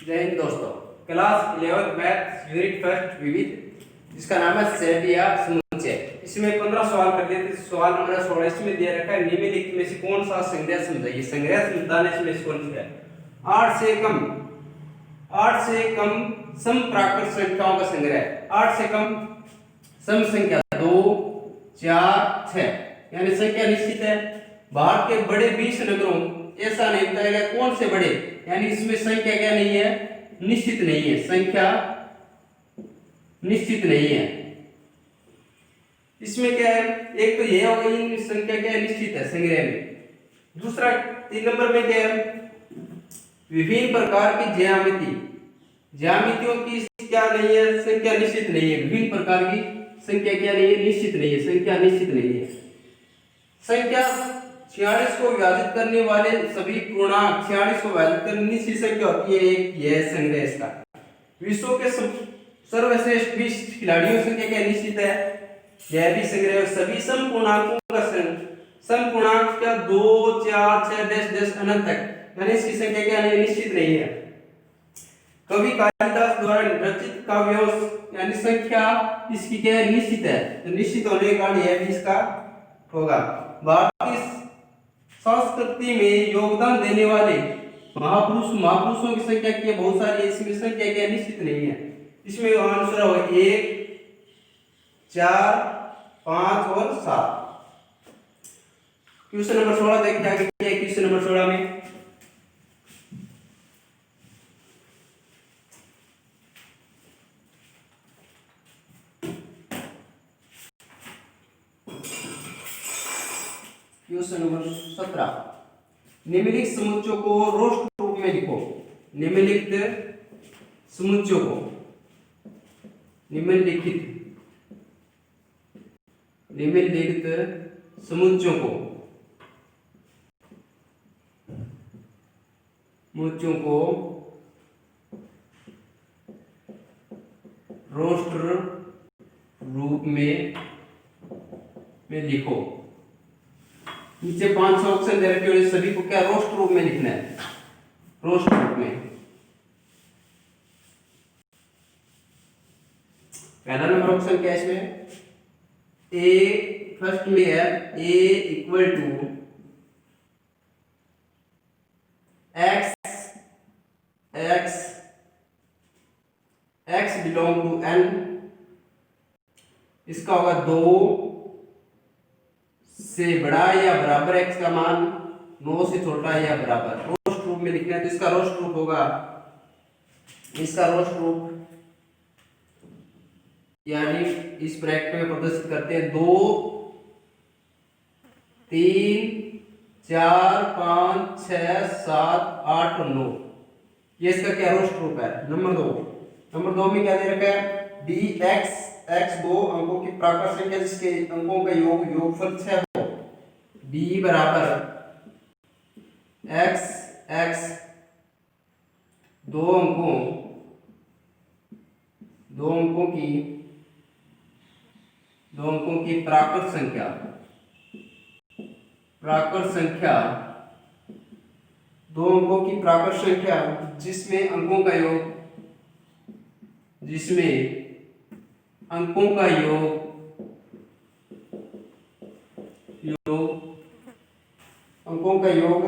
जय हिंद दोस्तों। Class 11 math unit first विविध, जिसका नाम है सेट या समुच्चय। इसमें 15 सवाल कर लिए थे। सवाल नंबर 16 इसमें दिया रखा है, निम्नलिखित में से कौन सा संग्रह समझाइए। संग्रह समझाने में कौन सा है? 8 से कम सम प्राकृत संख्याओं का संग्रह। 8 से कम सम संख्या 2, 4, 6 यानी संख्या निश्चित है। भारत के बड़े 20 नगरों ऐसा नहीं बताया कौन से बड़े, यानी इसमें संख्या क्या नहीं है, निश्चित नहीं है। संख्या निश्चित नहीं है। इसमें क्या है, एक तो ये हो गई संख्या क्या है, निश्चित है संग्रह में। दूसरा 3 नंबर में क्या है, विभिन्न प्रकार की ज्यामितियों की क्या नहीं है, संख्या निश्चित नहीं है। विभिन्न प्रकार की संख्या क्या नहीं है, निश्चित नहीं है। संख्या निश्चित नहीं है। संख्या 46 को विभाजित करने वाले सभी पूर्णांक 46 को विभाजित करने निश्चित संख्या होती है। एक यह संग्रह इसका। विश्व के सर्वश्रेष्ठ 20 खिलाड़ियों की संख्या क्या निश्चित है, यह भी संग्रह। सभी सम पूर्णांकों का सम पूर्णांक क्या 2, 4, 6 10 अनंत तक, यानी इसकी संख्या क्या नहीं, निश्चित नहीं है। कवि कालिदास द्वारा रचित काव्यों यानी संख्या इसकी क्या है, निश्चित है। तो निश्चित होने के कारण यह भी इसका होगा। भारतीय संस्कृति में योगदान देने वाले महापुरुषों की संख्या क्या बहुत सारी है। इसमें संख्या क्या निश्चित नहीं है। इसमें आंसर होगा 1, 4, 5 और 7। क्वेश्चन नंबर 16 देखते हैं क्या है। क्वेश्चन नंबर 16 में क्वेश्चन नंबर 17, निम्नलिखित समुच्चयों को रोस्ट रूप में लिखो। निम्नलिखित समुच्चयों को रोस्ट रूप में लिखो। नीचे 5 ऑप्शन दे रखे हैं, सभी को क्या रोस्ट रूप में लिखना है। रोस्ट रूप में पहला नंबर ऑप्शन क्या है इसमें, ए फर्स्ट में है a equal to x belong to n। इसका होगा 2 से बड़ा या बराबर x का मान 9 से छोटा या बराबर। रोस्ट रूप में लिखना है तो इसका रोस्ट रूप होगा, यानी इस ब्रैकेट में प्रदर्शित करते हैं 2, 3, 4, 5, 6, 7, 8 और 9। ये इसका क्या रोस्ट रूप है। नंबर 2 में क्या दे रखा है, x 2 अंकों की प्राकृत संख्या जिसके अंकों का योगफल 6 हो। b बराबर x 2 अंकों की प्राकृत संख्या 2 अंकों की प्राकृत संख्या जिसमें अंकों का योग अंकों का योग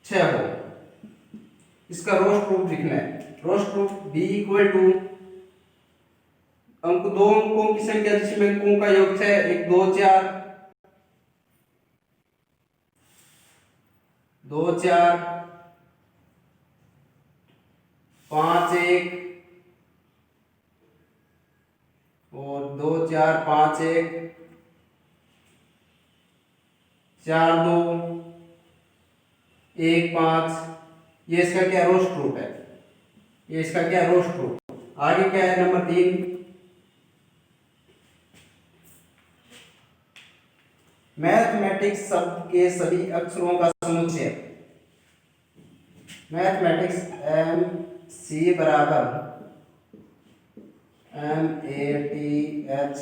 6 हो। इसका रोस्ट रूप लिखना है। रोस्ट रूप b इक्वल टू 2 अंकों की संख्या जिसमें अंकों का योग 6, 1 2 4 5 1 और 2 4 5 1 4 2 1 5। ये इसका क्या रोस्ट रूप है। आगे क्या है नंबर 3, मैथमेटिक्स शब्द के सभी अक्षरों का समुच्चय। मैथमेटिक्स MC बराबर MATHEMATICS।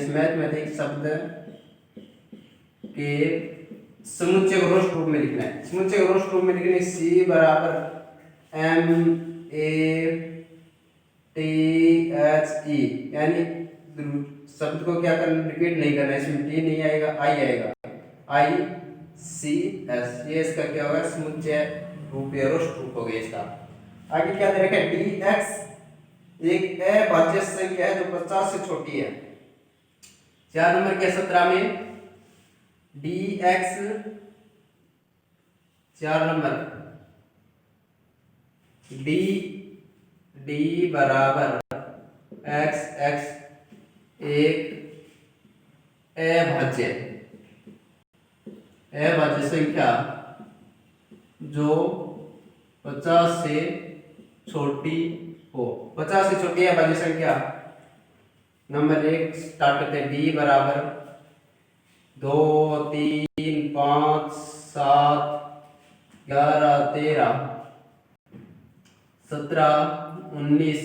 मैथमेटिक्स शब्द के समुच्चय को रोस्ट रूप में लिखना है। समुच्चय को रोस्ट रूप में लिखने सी बराबर M A T H E, यानी शब्द को क्या करना, रिपीट नहीं करना, इसमें टी नहीं आएगा, आई आएगा, आई सी एस, ये इसका क्या होगा, समुच्चय रूप या रोस्ट रूप हो गया इसका। आगे क्या दे रखा है, डी एक्स एक अभाज्य संख्या है जो 50 से छोटी है। 4 नंबर के 17 में D x 4 number D D बराबर एक्स एक्स एक अभाज्य संख्या जो 50 से छोटी हो। 50 से छोटी अभाज्य संख्या नंबर 1 स्टार्ट करते हैं। डी बराबर 2 3 5 7 11 13 17 19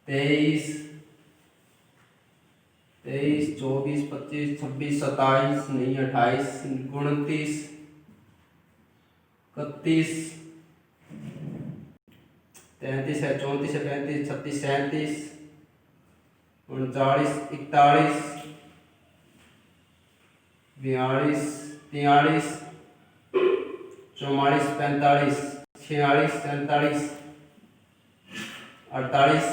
23 24 25 26 27 नहीं 28 29 31 33 है 34 है 35 36 37 39 41 42 43 44 45 46 47 48,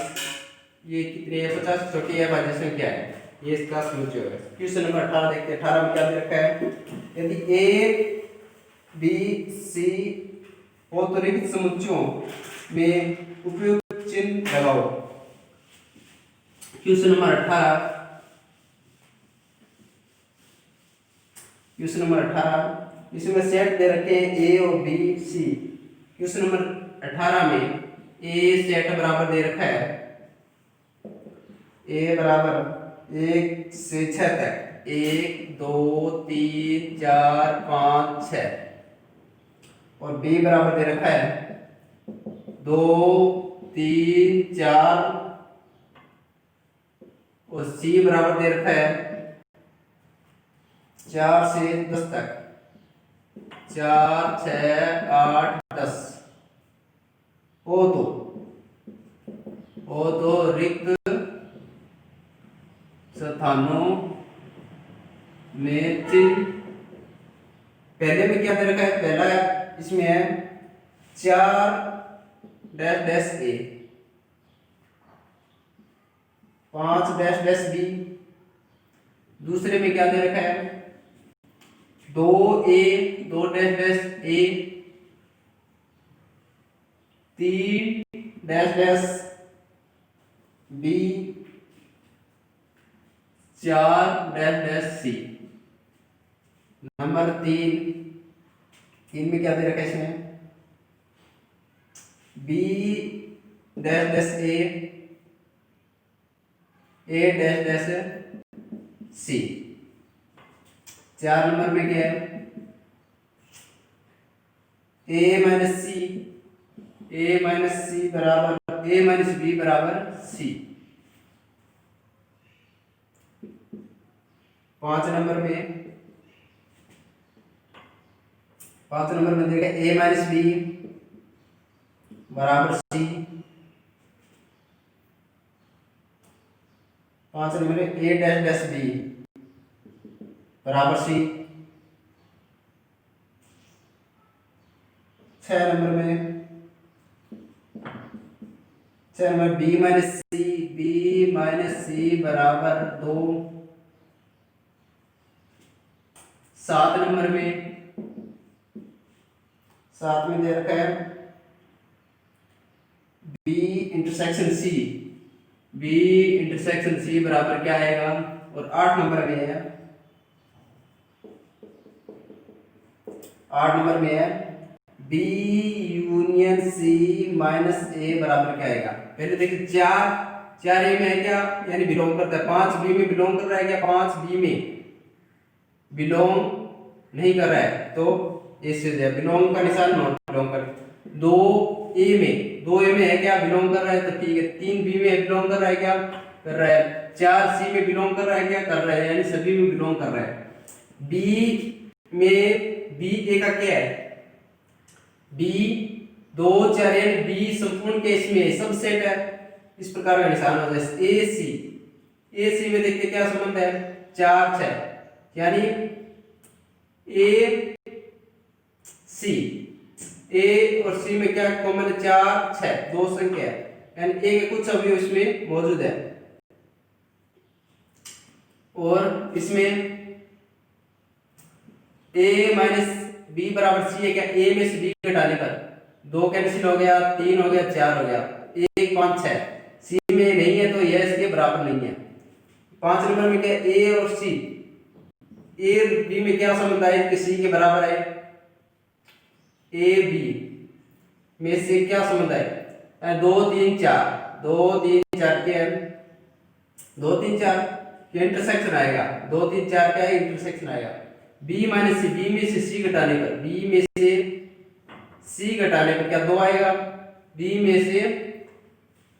ये कितनी है, 50 छोटी है भाज्य संख्या है, ये इसका समुच्चय है। क्वेश्चन नंबर 18 देखते हैं। 18 में क्या दे रखा है, यदि ए बी सी अतिरिक्त समुच्चयों में उपयुक्त चिन्ह लगाओ। क्वेश्चन नंबर 18, क्वेश्चन नंबर 18 इसमें सेट दे रखे हैं ए और बी सी। क्वेश्चन नंबर 18 में ए सेट बराबर दे रखा है, ए बराबर 1 से 6 तक 1 2 3 4 5 6, और बी बराबर दे रखा है 2 3 4, और सी बराबर दे रखा है 4 से 10 तक 4 6 8 10। ओ तो रिक्त स्थानों में चिन्ह, पहले में क्या दे रखा है, पहला इसमें है 4 dash dash A, 5 dash dash B. दूसरे में क्या दे रखा है 2 A 2 dash dash A, 3 dash dash B, 4 dash dash C. Number 3 में क्या दे रखा है, इसमें B dash dash A dash dash C. 4 number में क्या है, ए माइनस सी बराबर ए माइनस बी बराबर सी। 5 नंबर में देखा ए माइनस बी बराबर सी। 5 नंबर में ए डैश डैश बी बराबर सी। 6 नंबर में बी माइनस सी बराबर 2। 7 नंबर में दे रखा है बी इंटरसेक्शन सी बराबर क्या आएगा, और 8 नंबर में है 8 नंबर में है बी यूनियन सी माइनस ए बराबर क्या आएगा। पहले देखिए 4 ए में है क्या, यानी बिलोंग करता है। 5 बी में बिलोंग कर रहा है क्या, 5 बी में बिलोंग नहीं कर रहा है, तो इससे बिलोंग का निशान नॉट बिलोंग कर। 2 ए में है क्या, बिलोंग कर रहा है, तो ठीक है। 3 बी में बिलोंग कर रहा है क्या, कर रहा है। 4 सी में बिलोंग कर रहा है क्या, कर रहा है, यानी सभी में बिलोंग कर रहा है। बी में बी ए का क्या है, बी 2 4 यानी बी संपूर्ण केस में सब सेट है। इस प्रकार का निशान हो जाए। ए सी में देखते क्या संबंध है, 4 6 यानी ए सी, ए और सी में क्या कॉमन है, 4 6 दो संख्या है, यानी ए के कुछ अवयव इसमें मौजूद है। और इसमें ए माइनस बी बराबर सी है क्या, ए में से बी घटाने पर 2 कैंसिल हो गया, 3 हो गया, 4 हो गया, 1 5 6 सी में नहीं है तो यह इसके बराबर नहीं है। 5 नंबर में क्या, ए और सी, ए बी में क्या संबंध है कि सी के बराबर है, ए बी में से क्या संबंध है, 2 3 4 2 3 4 के 2 3 4 के इंटरसेक्शन आएगा, 2 3 4 का इंटरसेक्शन आएगा। बी माइनस सी, बी में से सी घटाने पर, बी में से सी घटाने पर क्या 2 आएगा, बी में से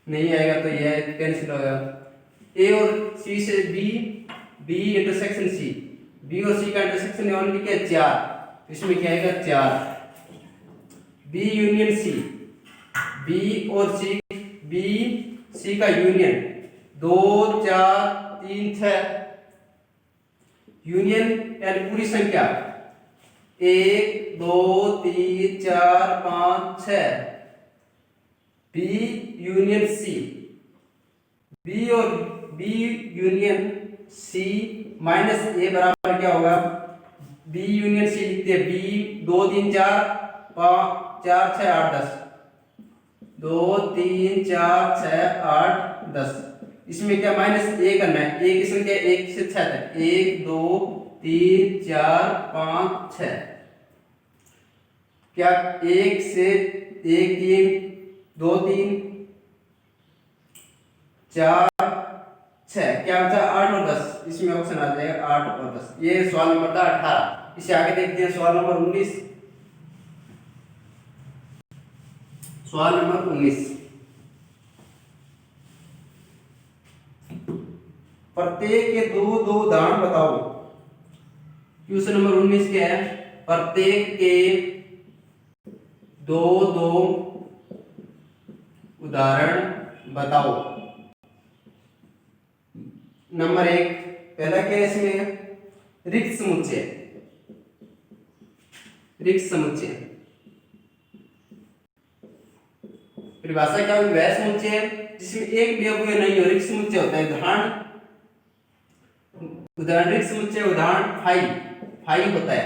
नहीं आएगा तो यह कैंसिल होगा। ए और सी से B, B intersection C, B और सी का इंटरसेक्शन ओनली क्या 4, इसमें क्या आएगा 4। बी यूनियन सी, बी और सी, बी सी का यूनियन 2 4 3 6 यूनियन यानी पूरी संख्या 1 2 3 4 5 6, बी यूनियन सी, बी और बी यूनियन सी माइनस ए बराबर क्या होगा, बी यूनियन सी लिखते हैं, बी 2 3 4 5 4 6 8 10, 2 3 4 6 8 10, इसमें क्या माइनस ए करना है, ए की संख्या 1 से 6 तक, 1 2 3 4 5 6, क्या 1 से 1 3 2 3 4 6, क्या बचा 8 और 10, इसमें ऑप्शन आ जाएगा 8 और 10। ये सवाल नंबर था 18। इसे आगे देखते हैं सवाल नंबर 19। सवाल नंबर 19, प्रत्येक के दो दो उदाहरण बताओ। क्वेश्चन नंबर 19 क्या है, प्रत्येक के दो दो उदाहरण बताओ। नंबर 1 पहला क्या है, इसमें रिक्त समुच्चय, रिक्त समुच्चय परिभाषा क्या होगी, वह समुच्चय जिसमें एक भी अवयव नहीं हो, रिक्त समुच्चय होता है। उदाहरण रिक्त समुच्चय उदाहरण फाई होता है,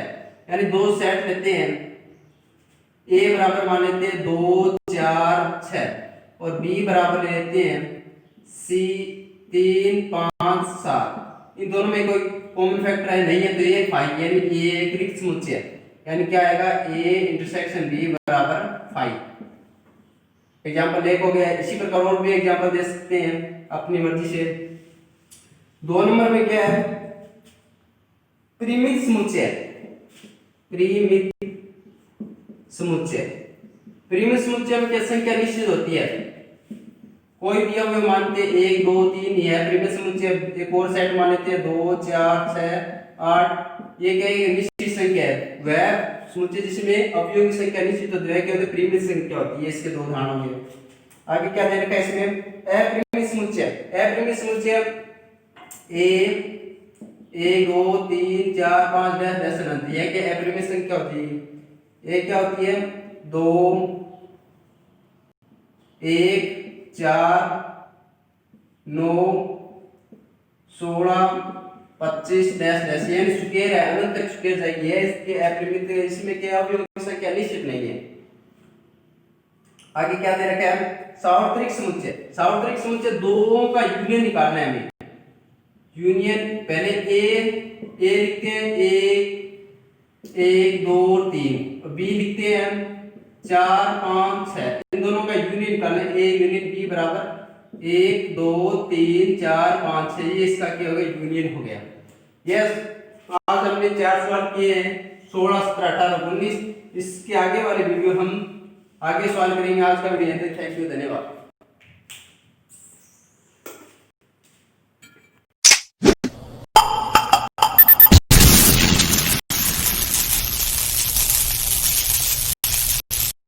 यानी दो सेट लेते हैं, ए बराबर मान लेते हैं 2 4 6 और बी बराबर लेते हैं सी 3 5 7, इन दोनों में कोई कॉमन फैक्टर है नहीं है तो ये फाई, यानी ये एक रिक्त समुच्चय है, यानी क्या आएगा ए इंटरसेक्शन बी बराबर फाई। एग्जाम्पल 1 हो गया। इसी प्रकार और भी एग्जाम्पल दे सकते हैं अपनी मर्जी से। 2 नंबर में क्या है, परिमित समुच्चय, परिमित समुच्चय, परिमित समुच्चय में क्या संख्या निश्चित होती है, कोई भी अवयव मानते 1 2 3 यह परिमित समुच्चय। एक और सेट मान लेते हैं 2 4 6 8, ये क्या है निश्चित संख्या है, वह समुच्चय जिसमें अवयव की संख्या निश्चित होती है क्या होती है, परिमित संख्या होती है। इसके दो उदाहरण होंगे। आगे क्या दे रखा है इसमें, अपरिमित समुच्चय। अपरिमित समुच्चय ए 1 2 3 4 5 10 अनंत, यह क्या अपरिमित संख्या होती है, ये क्या होती है 2 1 4 9 16 25 10 यानी स्क्वायर है, अनंत तक स्क्वायर जाएगी, है इसके अपरिमित। इसमें क्या अवयव की संख्या निश्चित नहीं है। आगे क्या दे रखा है, सार्वत्रिक समुच्चय। सार्वत्रिक समुच्चय दो का यूनियन निकालना है हमें। यूनियन पहले ए लिखते हैं 1 2 3 और बी लिखते हैं 4 5 6, इन दोनों का यूनियन निकालना है। ए यूनियन बी बराबर 1 2 3 4 5 6, ये इसका क्या हो गया, यूनियन हो गया। यस, आज हमने 4 सवाल किए हैं, 16 17 18 19। इसके आगे वाले वीडियो हम आगे सवाल करेंगे। आज का वीडियो थैंक यू, धन्यवाद।